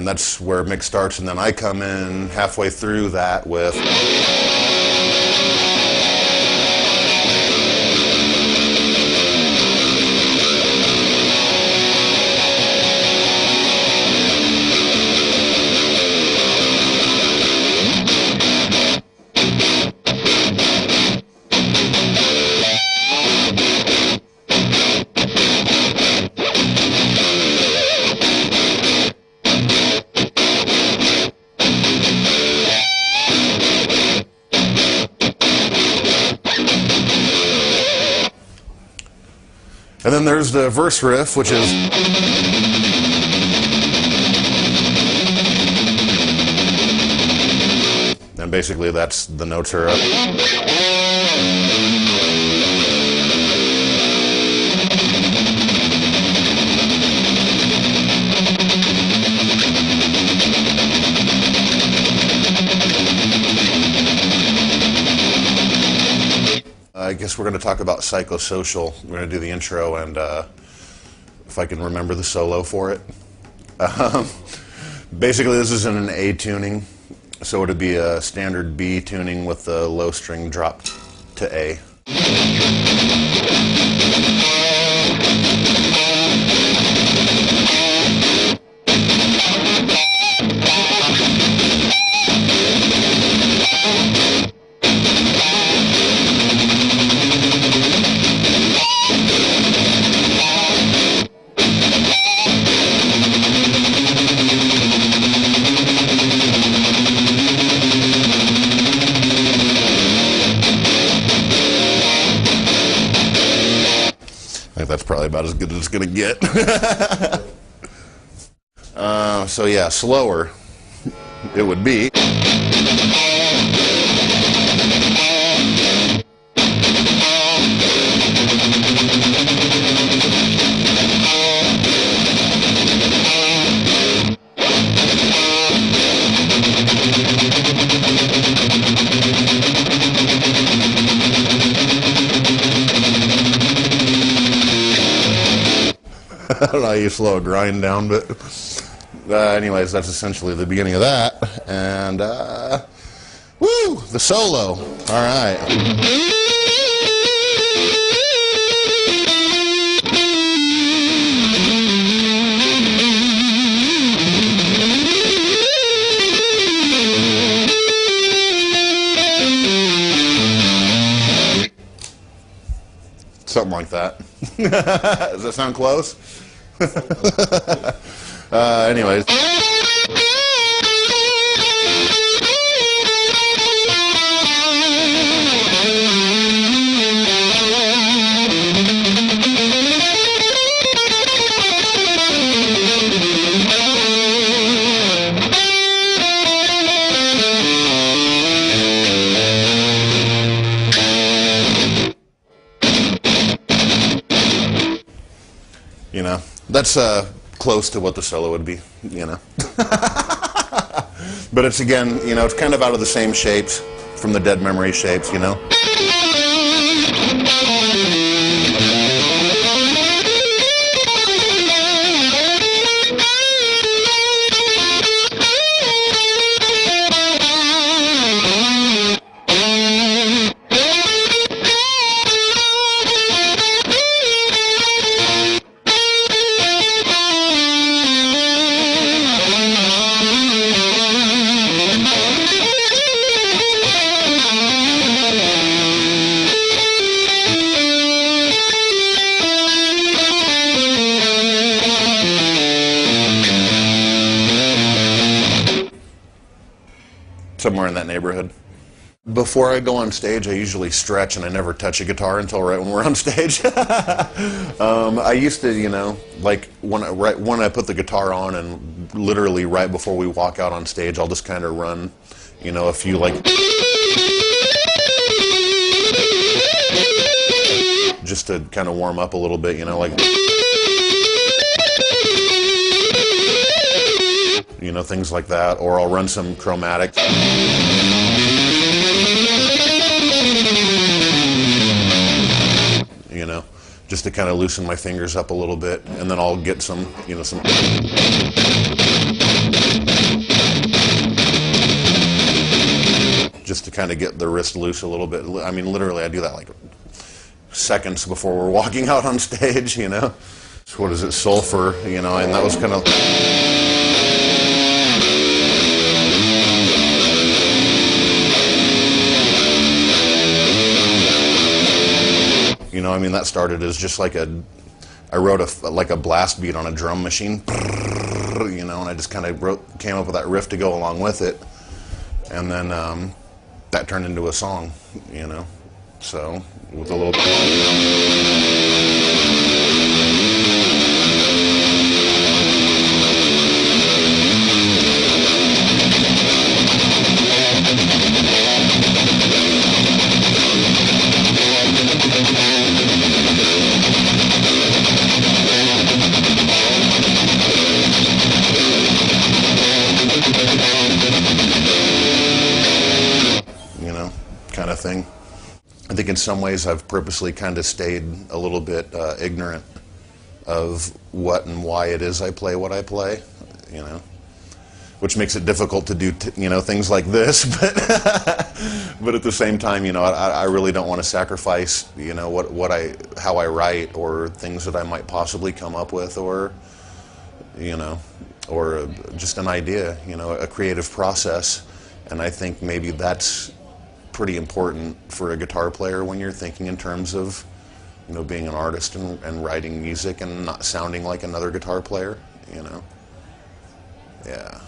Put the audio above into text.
and that's where mix starts, and then I come in halfway through that with and then there's the verse riff, which is and basically that's the notes are up. I guess we're going to talk about Psychosocial. We're going to do the intro, and if I can remember the solo for it. Basically, this is in an A tuning, so it would be a standard B tuning with the low string dropped to A. That's probably about as good as it's going to get. So yeah, slower it would be. I don't know how you slow a grind down, but anyways, that's essentially the beginning of that. And woo, the solo. All right. Something like that. Does that sound close? Anyways. You know, that's close to what the solo would be, you know. But it's, again, you know, it's kind of out of the same shapes from the Dead Memory shapes, you know. Somewhere in that neighborhood. Before I go on stage, I usually stretch, and I never touch a guitar until right when we're on stage. I used to, you know, like when I put the guitar on, and literally right before we walk out on stage, I'll just kind of run, you know, a few like just to kind of warm up a little bit, you know, like, you know, things like that, or I'll run some chromatic. You know, just to kind of loosen my fingers up a little bit, and then I'll get some, you know, some. Just to kind of get the wrist loose a little bit. I mean, literally, I do that like seconds before we're walking out on stage, you know. So what is it, sulfur, you know, and that was kind of. You know, I mean, that started as just like I wrote like a blast beat on a drum machine, you know, and I just kind of came up with that riff to go along with it, and then that turned into a song, you know, so with a little. Kind of thing. I think in some ways I've purposely kind of stayed a little bit ignorant of what and why it is I play what I play, you know, which makes it difficult to do, you know, things like this, but at the same time, you know, I really don't want to sacrifice, you know, how I write or things that I might possibly come up with, or, you know, or just an idea, you know, a creative process. And I think maybe that's pretty important for a guitar player when you're thinking in terms of, you know, being an artist and writing music and not sounding like another guitar player, you know. Yeah.